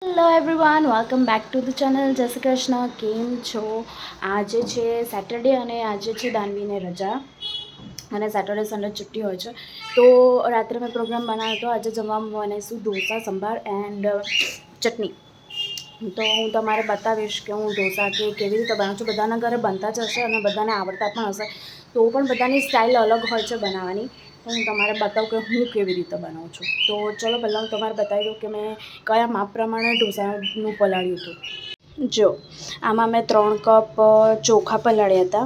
Hello everyone, welcome back to the channel. જય શ્રી કૃષ્ણ. કેમ છો? આજે છે સેટરડે અને આજે છે દાનવીને રજા અને સેટરડે સન્ડે છુટ્ટી હોય છે. તો રાત્રે મેં પ્રોગ્રામ બનાવ્યો હતો. આજે જમવામાં બનાવીશું ઢોસા, સંભાર એન્ડ ચટણી. તો હું તમારે બતાવીશ કે હું ઢોસા કેવી રીતે બનાવું છું. બધાના ઘરે બનતા જ હશે અને બધાને આવડતા પણ હશે. તો પણ બધાની સ્ટાઇલ અલગ હોય છે બનાવવાની. તો હું તમારે બતાવું કે હું કેવી રીતે બનાવું છું. તો ચલો પહેલાં હું તમારે બતાવી દઉં કે મેં કયા માપ પ્રમાણે ઢોસાનું પલાળ્યું હતું. જો આમાં મેં 3 કપ ચોખા પલાળ્યા હતા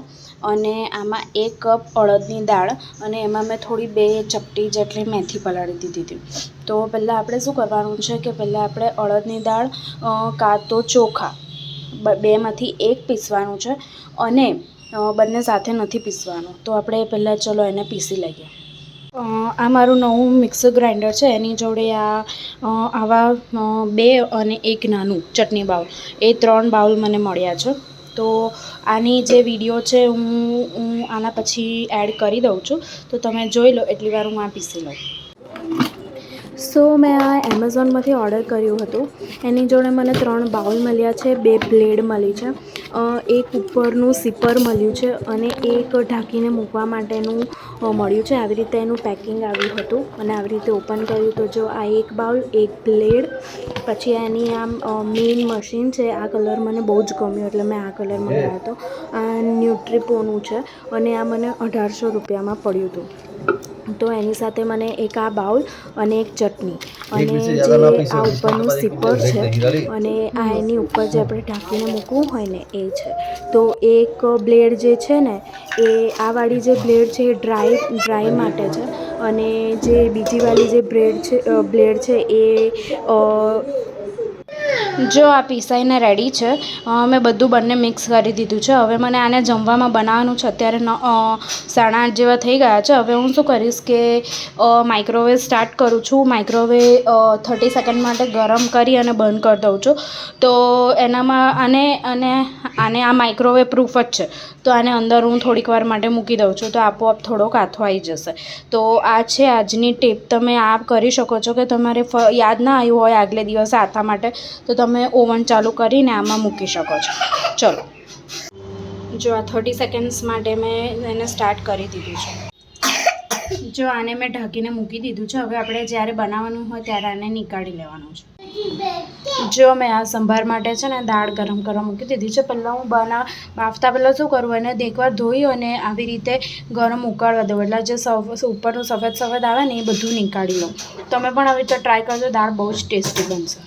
અને આમાં 1 કપ અડદની દાળ અને એમાં મેં થોડી 2 ચપટી જેટલી મેથી પલાળી દીધી હતી. તો પહેલાં આપણે શું કરવાનું છે કે પહેલાં આપણે અડદની દાળ કાં તો ચોખા બેમાંથી એક પીસવાનું છે અને બંને સાથે નથી પીસવાનું. તો આપણે પહેલાં ચલો એને પીસી લઈએ. આ મારું નવું મિક્સર ગ્રાઇન્ડર છે. એની જોડે આવા 2 અને 1 નાનું ચટણી બાઉલ, એ 3 બાઉલ મને મળ્યા છે. તો આની જે વિડીયો છે હું આના પછી એડ કરી દઉં છું. તો તમે જોઈ લો એટલી વાર હું આ પીસી લઉં. સો મેં આ એમેઝોનમાંથી ઓર્ડર કર્યું હતું. એની જોડે મને 3 બાઉલ મળ્યા છે, 2 બ્લેડ મળી છે, એક ઉપરનું સીપર મળ્યું છે અને એક ઢાંકીને મૂકવા માટેનું મળ્યું છે. આવી રીતે એનું પેકિંગ આવ્યું હતું અને આવી રીતે ઓપન કર્યું તો જો આ 1 બાઉલ, 1 બ્લેડ, પછી એની આ મેઇન મશીન છે. આ કલર મને બહુ જ ગમ્યો એટલે મેં આ કલર મંગાવ્યો હતો. આ ન્યુટ્રીપોનું છે અને આ મને 1800 રૂપિયામાં પડ્યું હતું. તો એની સાથે મને એક આ બાઉલ અને એક ચટણી અને જે આ ઉપરનું સીપર છે અને આ એની ઉપર જે આપણે ઢાંકીને મૂકવું હોય ને એ છે. તો એક બ્લેડ જે છે ને એ આ વાળી જે બ્લેડ છે એ ડ્રાય માટે છે અને જે બીજી વાળી જે બ્લેડ છે એ જો આ પીસાઈને રેડી છે. મેં બધું બંને મિક્સ કરી દીધું છે. હવે મને આને જમવામાં બનાવવાનું છે. અત્યારે 8:30 જેવા થઈ ગયા છે. હવે હું શું કરીશ કે માઇક્રોવેવ સ્ટાર્ટ કરું છું. માઇક્રોવેવ 30 સેકન્ડ માટે ગરમ કરી અને બંધ કરી દઉં છું. તો એનામાં આને આ માઇક્રોવેવ પ્રૂફ જ છે. તો આને અંદર હું થોડીક વાર માટે મૂકી દઉં છું. તો આપોઆપ થોડોક આથો આવી જશે. તો આ છે આજની ટીપ. તમે આ કરી શકો છો કે તમારે યાદ ના આવ્યું હોય આગલે દિવસે આથા માટે, તો તમે ઓવન ચાલુ કરીને આમાં મૂકી શકો છો. ચલો, જો આ 30 સેકન્ડ્સ માટે મેં એને સ્ટાર્ટ કરી દીધું છે. જો આને મેં ઢાંકીને મૂકી દીધું છે. હવે આપણે જ્યારે બનાવવાનું હોય ત્યારે આને નીકાળી લેવાનું છે. જો મેં આ સંભાર માટે છે ને દાળ ગરમ કરવા મૂકી દીધી છે. પહેલાં હું બાફતા પહેલાં શું કરવું, એને એકવાર ધોઈ અને આવી રીતે ગરમ ઉકાળવા દઉં એટલે જે ઉપરનું સફેદ આવે ને એ બધું નીકાળી લઉં. તમે પણ આવી રીતે ટ્રાય કરજો. દાળ બહુ જ ટેસ્ટી બનશે.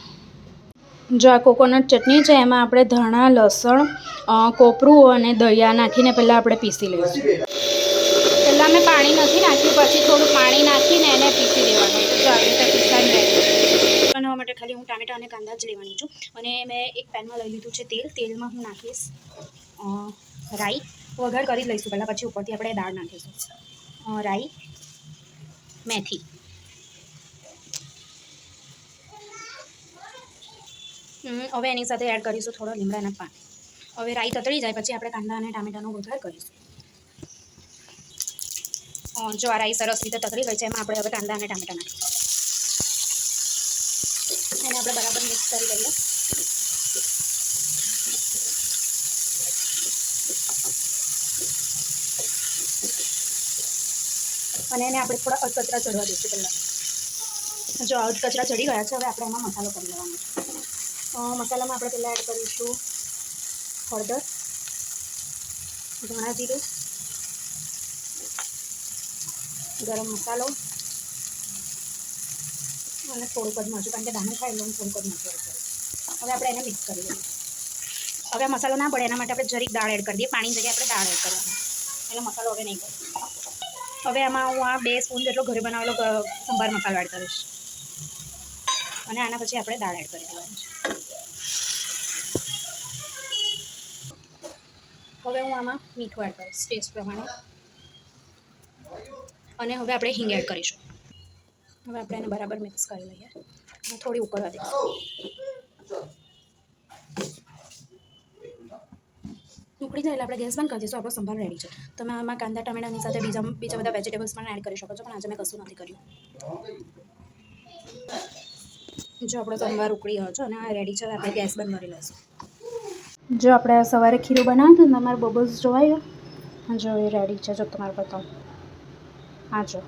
જો આ કોકોનટ ચટણી છે એમાં આપણે ધાણા, લસણ, કોપરું અને દળિયા નાખીને પહેલાં આપણે પીસી લઈશું. પહેલાં મેં પાણી નથી નાખ્યું, પછી થોડું પાણી નાખીને એને પીસી દેવાનું. તો આવી રીતે પીસાઈને રેડી બનાવવા માટે ખાલી હું ટામેટાં અને કાંદા જ લેવાની છું. અને મેં એક પેનમાં લઈ લીધું છે તેલ. તેલમાં હું નાખીશ રાઈ. વઘાર કરી લઈશું પહેલાં, પછી ઉપરથી આપણે દાળ નાખીશું. રાઈ, મેથી, હવે એની સાથે એડ કરીશું થોડો લીમડાના પાન. હવે રાઈ તતળી જાય પછી આપણે કાંદા અને ટામેટાનો વઘાર કરીશું. જો આ રાઈ સરસ રીતે તતળી ગઈ છે. એમાં આપણે હવે કાંદા અને ટામેટા નાખીશું. એને આપણે બરાબર મિક્સ કરી દઈએ. અને એને આપણે થોડા અધકચરા ચડવા દઈશું પહેલાં. જો અધકચરા ચડી ગયા છે. હવે આપણે એમાં મસાલો કરી લેવાનો છે. મસાલામાં આપણે પહેલાં એડ કરીશું હળદર, ધાણા જીરું, ગરમ મસાલો અને થોડુંક જ મરચું, કારણ કે દાણા ખાય એટલે હું થોડુંક જ મરચું એડ કરીશ. હવે આપણે એને મિક્સ કરી દઈએ. હવે મસાલો ના પડે એના માટે આપણે જરીક દાળ એડ કરી દઈએ. પાણીની જગ્યાએ આપણે દાળ એડ કરવાની. એટલે મસાલો હવે નહીં કરીએ. હવે આમાં હું આ 2 સ્પૂન જેટલો ઘરે બનાવેલો સંભાર મસાલો એડ કરીશ અને આના પછી આપણે દાળ એડ કરી દેવાની છે. હવે હું આમાં મીઠું એડ કરીશ ટેસ્ટ પ્રમાણે અને હવે આપણે હિંગ એડ કરીશું. હવે આપણે એને બરાબર મિક્સ કરી લઈએ અને થોડી ઉકળવા દઈશું. ઉકળી જાય એટલે આપણે ગેસ બંધ કરી દઈશું. આપણો સંભાર રેડી છે. તમે આમાં કાંદા ટામેટાની સાથે બીજા બધા વેજીટેબલ્સ પણ એડ કરી શકો છો, પણ આજે મેં કશું નથી કર્યું. જો આપણો સંભાર ઉકળી ગયો છે અને આ રેડી છે. આપણે ગેસ બંધ કરી લઈશું. જો આપણે સવારે ખીરું બનાવ્યું હતું ને તમારે બબલ્સ જોવાઈ ગયો જો એ રેડી છે. જો તમારે બતાવું હા જો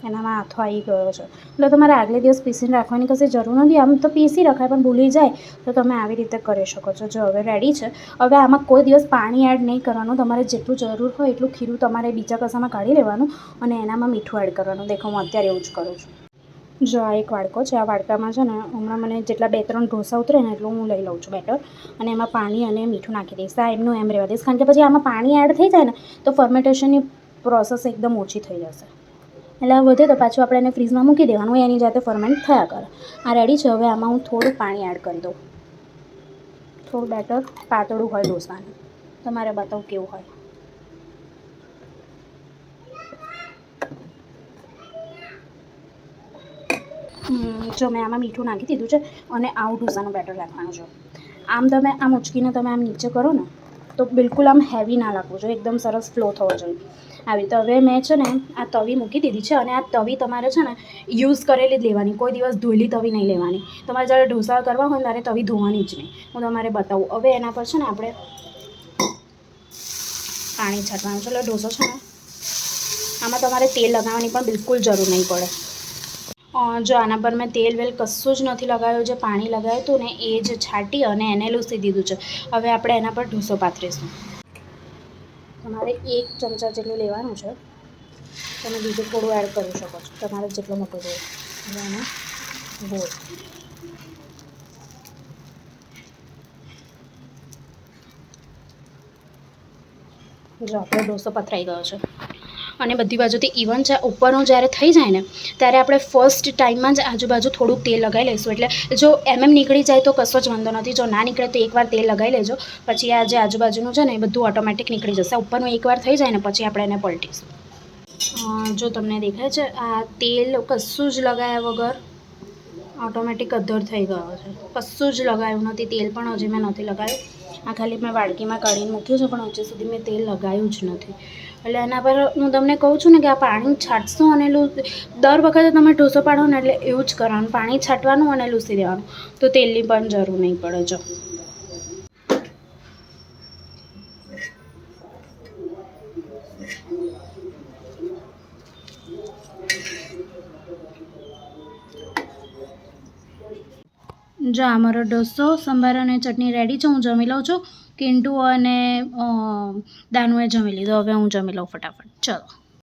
એનામાં હાથો આવી ગયો છે. એટલે તમારે આગલે દિવસ પીસીને રાખવાની કશી જરૂર નથી. આમ તો પીસી રખાય પણ ભૂલી જાય તો તમે આવી રીતે કરી શકો છો. જો હવે રેડી છે. હવે આમાં કોઈ દિવસ પાણી એડ નહીં કરવાનું. તમારે જેટલું જરૂર હોય એટલું ખીરું તમારે બીજા કસામાં કાઢી લેવાનું અને એનામાં મીઠું એડ કરવાનું. દેખો હું અત્યારે એવું જ કરું છું. જો આ એક વાડકો છે. આ વાડકામાં છે ને હમણાં મને જેટલા 2-3 ઢોસા ઉતરે ને એટલું હું લઈ લઉં છું બેટર અને એમાં પાણી અને મીઠું નાખી દઈશ. આ એમનું એમ રહેવા દઈશ કારણ કે પછી આમાં પાણી એડ થઈ જાય ને તો ફર્મેન્ટેશનની પ્રોસેસ એકદમ ઓછી થઈ જશે. એટલે આ વધે તો પાછું આપણે એને ફ્રીઝમાં મૂકી દેવાનું. એની જાતે ફર્મેન્ટ થયા કરે. આ રેડી છે. હવે આમાં હું થોડું પાણી એડ કરી દઉં. થોડું બેટર પાતળું હોય ઢોસાનું. તમારે બતાવું કેવું હોય. જો મેં આમાં મીઠું નાખી દીધું છે અને આવું ઢોસાનું બેટર રાખવાનું છે. આમ તમે આમ ઉચકીને તમે આમ નીચે કરો ને તો બિલકુલ આમ હેવી ના લાગવું જોઈએ. એકદમ સરસ ફ્લો થવો જોઈએ. આવી તો હવે મેં છે ને આ તવી મૂકી દીધી છે અને આ તવી તમારે છે ને યુઝ કરેલી જ લેવાની. કોઈ દિવસ ધોયેલી તવી નહીં લેવાની. તમારે જ્યારે ઢોસા કરવા હોય ત્યારે તવી ધોવાની જ નહીં. હું તમારે બતાવું. હવે એના પર છે ને આપણે પાણી છાંટવાનું છે. એટલે ઢોસો છે ને આમાં તમારે તેલ લગાવવાની પણ બિલકુલ જરૂર નહીં પડે. જો આના પર મેં તેલ વેલ કશું જ નથી લગાવ્યું. જે પાણી લગાવ્યું હતું ને એ જ છાંટી અને એને લૂસી દીધું છે. હવે આપણે એના પર ઢોસો પાથરીશું. તમારે 1 ચમચા જેટલું લેવાનું છે. તમે બીજું થોડું એડ કરી શકો છો. તમારે જેટલો મોટો જોઈએ. હવે એને ગોળ જો આપણો ઢોસો પથરાઈ ગયો છે અને બધી બાજુથી ઇવન છે. ઉપરનું જ્યારે થઈ જાય ને ત્યારે આપણે ફર્સ્ટ ટાઈમમાં જ આજુબાજુ થોડુંક તેલ લગાવી લઈશું. એટલે જો નીકળી જાય તો કશો જ વાંધો નથી. જો ના નીકળે તો એકવાર તેલ લગાવી લેજો. પછી આ જે આજુબાજુનું છે ને એ બધું ઓટોમેટિક નીકળી જશે. ઉપરનું એકવાર થઈ જાય ને પછી આપણે એને પલટીશું. જો તમને દેખાય છે આ તેલ કશું જ લગાવ્યા વગર ઓટોમેટિક અધર થઈ ગયો છે. કશું જ લગાવ્યું નથી. તેલ પણ હજી મેં નથી લગાવ્યું. આ ખાલી મેં વાડકીમાં કાઢીને મૂક્યું છે પણ હજી સુધી મેં તેલ લગાવ્યું જ નથી. એટલે એના પર હું તમને કહું છું ને કે આ પાણી છાંટશું અને દર વખતે તમે ઢોસો પાડો ને એટલે એવું જ કરવાનું. પાણી છાંટવાનું અને લૂસી દેવાનું. તો તેલની પણ જરૂર નહીં પડે. જો અમારો ઢોસો સંભાર અને ચટણી રેડી છે. હું જમી લઉં છું. કિન્ટુ અને દાનુએ જમી લીધો. હવે હું જમી લઉં ફટાફટ. ચલો.